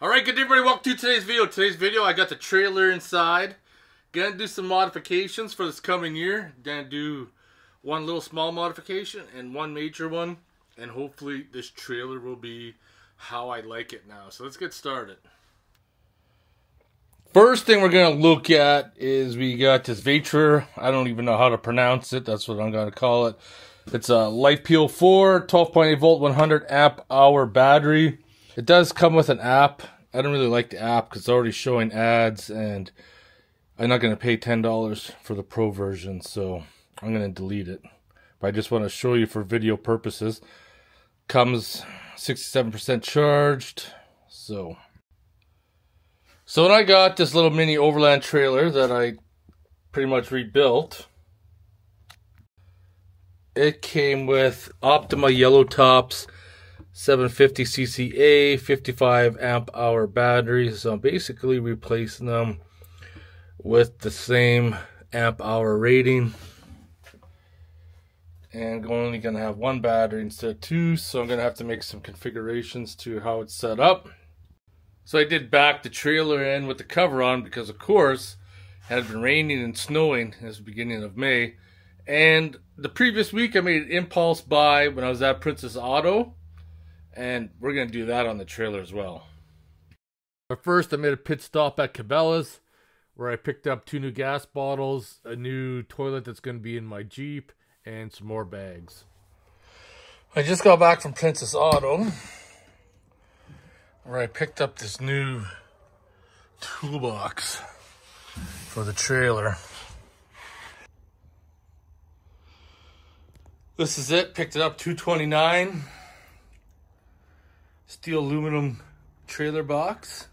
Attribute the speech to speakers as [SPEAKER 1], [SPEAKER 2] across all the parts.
[SPEAKER 1] Alright, good day everybody, welcome to today's video. Today's video, I got the trailer inside. Gonna do some modifications for this coming year. Gonna do one little small modification and one major one. And hopefully this trailer will be how I like it now. So let's get started. First thing we're gonna look at is we got this Vatrer. I don't even know how to pronounce it. That's what I'm gonna call it. It's a LIFEP04 12.8 volt 100 amp hour battery. It does come with an app. I don't really like the app because it's already showing ads and I'm not going to pay $10 for the pro version, so I'm going to delete it. But I just want to show you for video purposes. Comes 67% charged. So when I got this little mini Overland trailer that I pretty much rebuilt, it came with Optima yellow tops, 750cc 55 amp hour batteries. So I'm basically replacing them with the same amp hour rating, and only gonna have one battery instead of two, so I'm gonna have to make some configurations to how it's set up. So I did back the trailer in with the cover on because of course it had been raining and snowing at the beginning of May, and the previous week I made an impulse buy when I was at Princess Auto. And we're going to do that on the trailer as well. But first I made a pit stop at Cabela's where I picked up 2 new gas bottles, a new toilet that's going to be in my Jeep, and some more bags. I just got back from Princess Auto where I picked up this new toolbox for the trailer. This is it. Picked it up $229. Steel aluminum trailer box.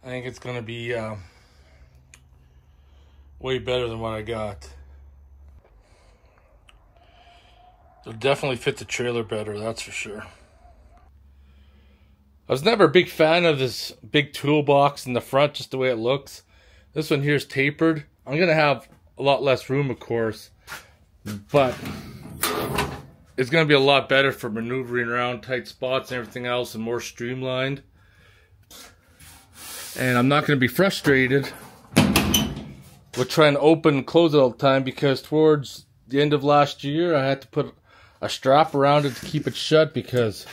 [SPEAKER 1] I think it's going to be way better than what I got. It'll definitely fit the trailer better, that's for sure. I was never a big fan of this big toolbox in the front, just the way it looks. This one here is tapered. I'm going to have a lot less room, of course, but it's going to be a lot better for maneuvering around tight spots and everything else, and more streamlined. And I'm not going to be frustrated with trying to open and close it all the time, because towards the end of last year I had to put a strap around it to keep it shut because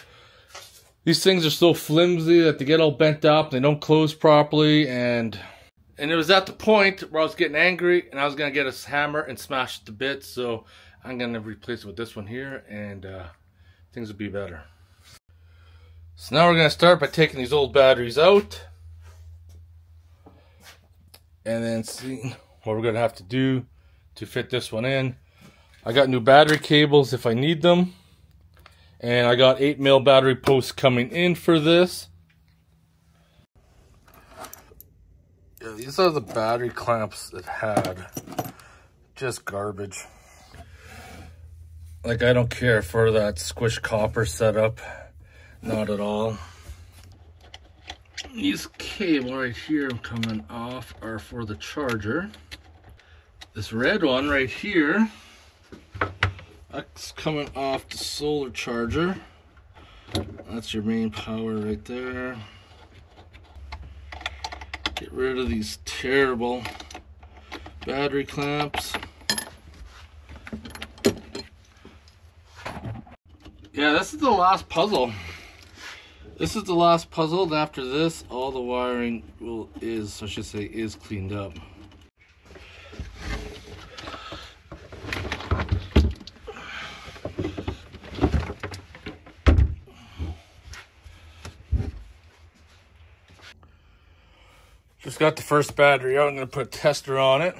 [SPEAKER 1] these things are so flimsy that they get all bent up, they don't close properly, and it was at the point where I was getting angry and I was going to get a hammer and smash it to bits. So I'm going to replace it with this one here, and things will be better. So now we're going to start by taking these old batteries out and then see what we're going to have to do to fit this one in. I got new battery cables if I need them, and I got 8mm battery posts coming in for this. Yeah, these are the battery clamps it had. Just garbage. Like, I don't care for that squish copper setup. Not at all. These cables right here coming off are for the charger. This red one right here, that's coming off the solar charger. That's your main power right there. Get rid of these terrible battery clamps. Yeah, this is the last puzzle. This is the last puzzle, and after this, all the wiring is cleaned up. Just got the first battery out. I'm going to put a tester on it.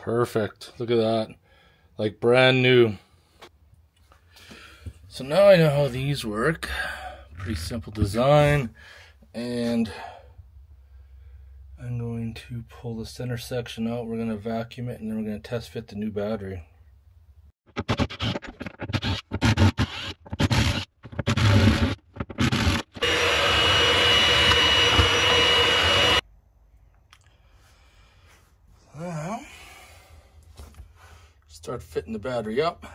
[SPEAKER 1] Perfect. Look at that. Like brand new. So now I know how these work. Pretty simple design. And I'm going to pull the center section out. We're going to vacuum it, and then we're going to test fit the new battery. Now, start fitting the battery up.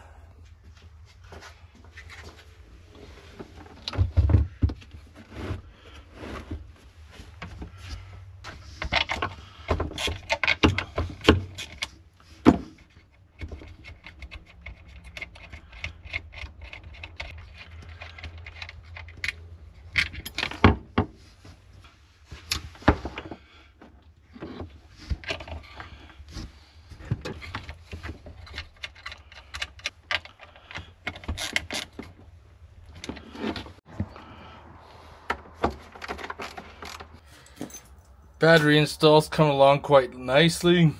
[SPEAKER 1] Battery installs come along quite nicely.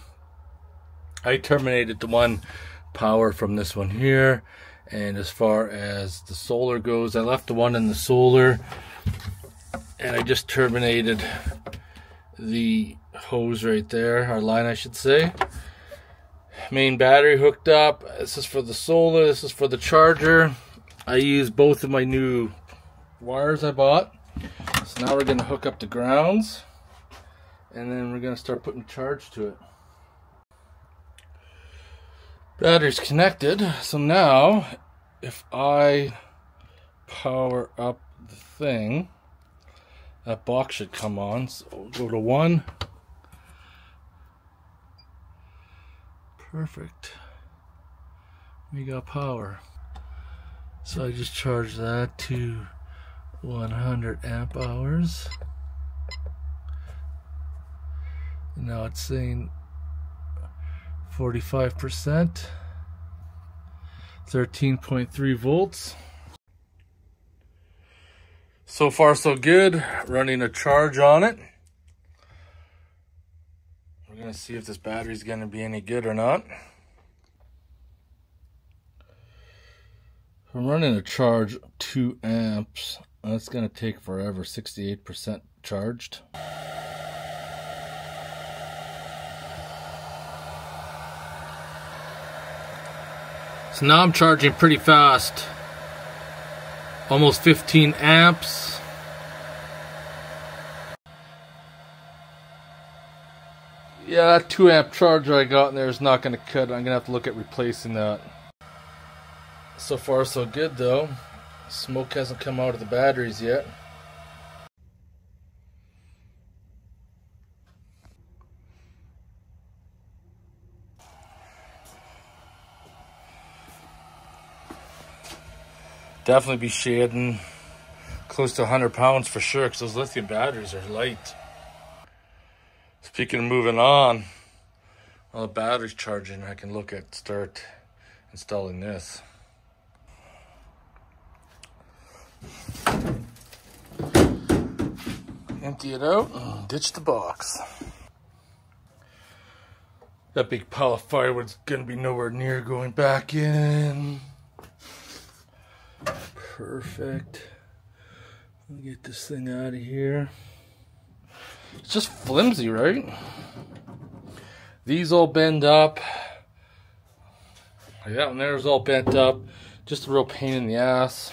[SPEAKER 1] I terminated the one power from this one here, and as far as the solar goes, I left the one in the solar, and I just terminated the hose right there, our line I should say. Main battery hooked up. This is for the solar, this is for the charger. I used both of my new wires I bought. So now we're going to hook up the grounds, and then we're going to start putting charge to it. Battery's connected, so now if I power up the thing, that box should come on. So we'll go to 1. Perfect. We got power. So I just charged that to 100 amp hours. Now it's saying 45%, 13.3 volts. So far so good. Running a charge on it. We're going to see if this battery is going to be any good or not. I'm running a charge 2 amps. That's going to take forever. 68% charged. So now I'm charging pretty fast. Almost 15 amps. Yeah, that 2 amp charger I got in there is not going to cut. I'm going to have to look at replacing that. So far so good though. Smoke hasn't come out of the batteries yet. Definitely be shading close to 100 pounds for sure, because those lithium batteries are light. Speaking of moving on, while the battery's charging, I can look at start installing this. Empty it out and ditch the box. That big pile of firewood's gonna be nowhere near going back in. Perfect. Let me get this thing out of here. It's just flimsy, right? These all bend up. That one there's all bent up. Just a real pain in the ass.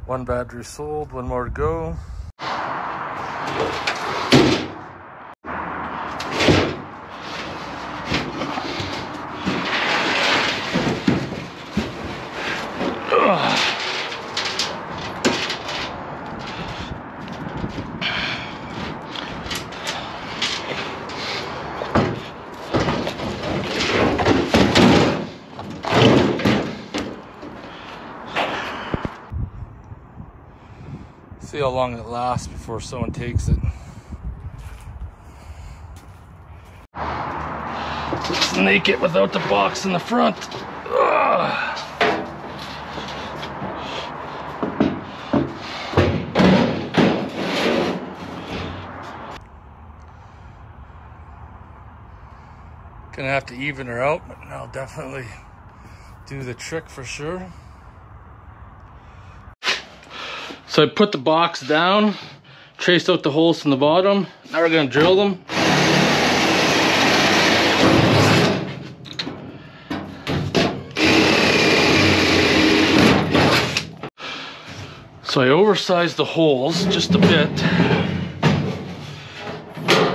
[SPEAKER 1] One battery sold, one more to go. See how long it lasts before someone takes it. Snake it without the box in the front. Ugh. Gonna have to even her out, but I'll definitely do the trick for sure. So I put the box down, traced out the holes from the bottom. Now we're gonna drill them. So I oversized the holes just a bit.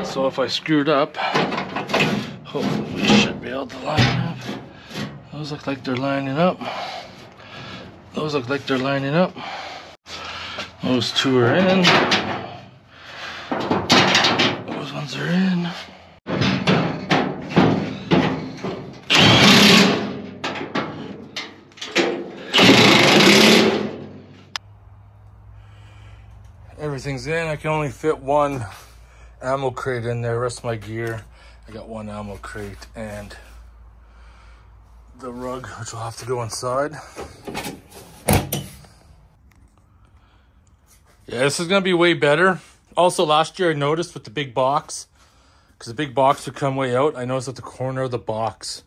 [SPEAKER 1] So if I screwed up, hopefully we should be able to line up. Those look like they're lining up. Those look like they're lining up. Those two are in. Those ones are in. Everything's in. I can only fit one ammo crate in there. The rest of my gear, I got one ammo crate and the rug, which will have to go inside. Yeah, this is gonna be way better. Also, last year I noticed with the big box, because the big box would come way out, I noticed that the corner of the box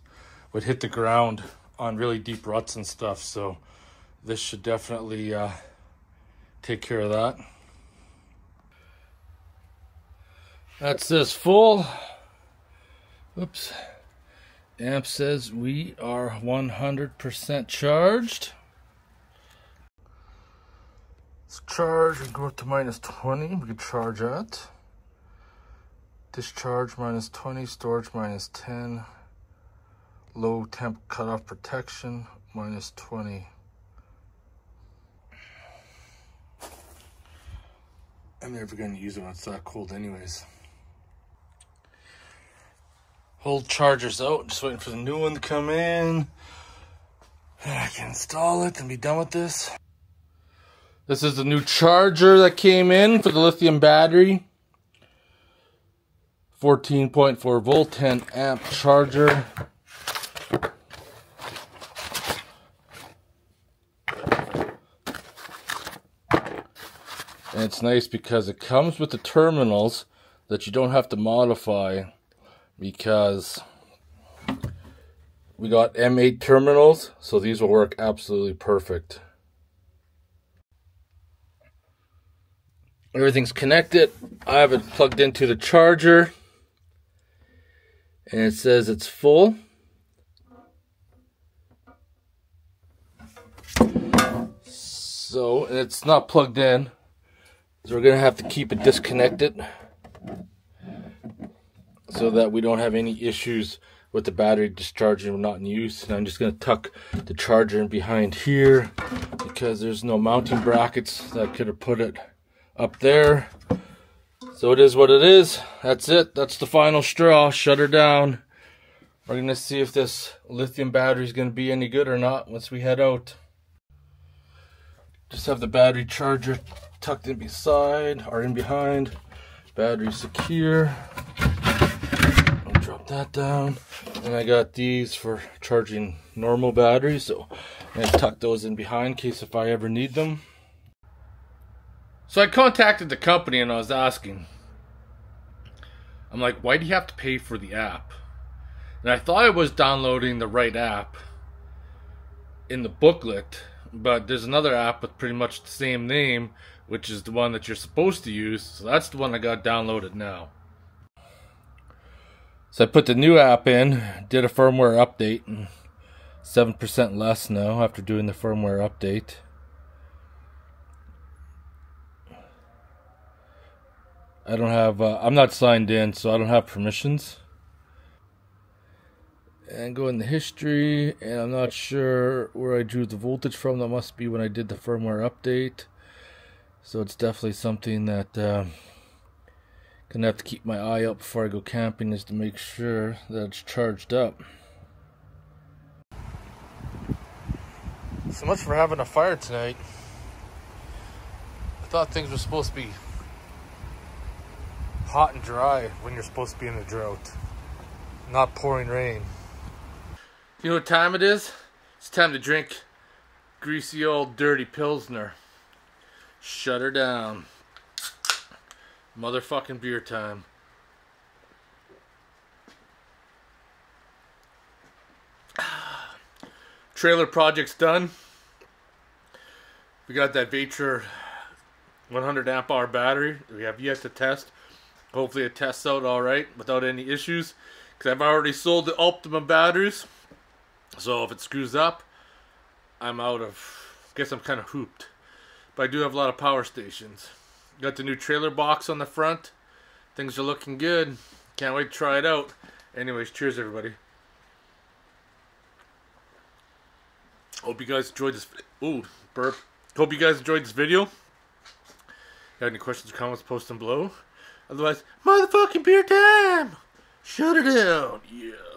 [SPEAKER 1] would hit the ground on really deep ruts and stuff. So this should definitely take care of that. That's this full. Oops. Amp says we are 100% charged. Let's charge and go up to -20. We can charge at. Discharge -20, storage -10. Low temp cutoff protection -20. I'm never going to use it when it's that cold anyways. Old charger's out, just waiting for the new one to come in. And I can install it and be done with this. This is the new charger that came in for the lithium battery. 14.4 volt, 10 amp charger. And it's nice because it comes with the terminals that you don't have to modify, because we got M8 terminals, so these will work absolutely perfect. Everything's connected. I have it plugged into the charger and it says it's full. So, and it's not plugged in, so we're gonna have to keep it disconnected so that we don't have any issues with the battery discharging when not in use. And I'm just going to tuck the charger in behind here because there's no mounting brackets that could have put it up there. So it is what it is. That's it. That's the final straw. Shut her down. We're going to see if this lithium battery is going to be any good or not once we head out. Just have the battery charger tucked in beside or in behind. Battery secure. Drop that down, and I got these for charging normal batteries, so I'm going to tuck those in behind in case if I ever need them. So I contacted the company and I was asking, I'm like, why do you have to pay for the app? And I thought I was downloading the right app in the booklet, but there's another app with pretty much the same name, which is the one that you're supposed to use, so that's the one I got downloaded now. So I put the new app in, did a firmware update, and 7% less now after doing the firmware update. I don't have, I'm not signed in, so I don't have permissions. And go in the history, and I'm not sure where I drew the voltage from. That must be when I did the firmware update. So it's definitely something that gonna have to keep my eye out before I go camping, is to make sure that it's charged up. So much for having a fire tonight. I thought things were supposed to be hot and dry when you're supposed to be in a drought, not pouring rain. You know what time it is? It's time to drink greasy old dirty Pilsner. Shut her down. Motherfucking beer time. trailer project's done. We got that Vatrer 100 amp hour battery. We have yet to test. Hopefully it tests out alright without any issues. Because I've already sold the Ultima batteries. So if it screws up, I'm out of... I guess I'm kind of hooped. But I do have a lot of power stations. Got the new trailer box on the front. Things are looking good. Can't wait to try it out. Anyways, cheers everybody. Hope you guys enjoyed this. Ooh, burp. Hope you guys enjoyed this video. Got any questions or comments, post them below. Otherwise, motherfucking beer time! Shut it down! Yeah.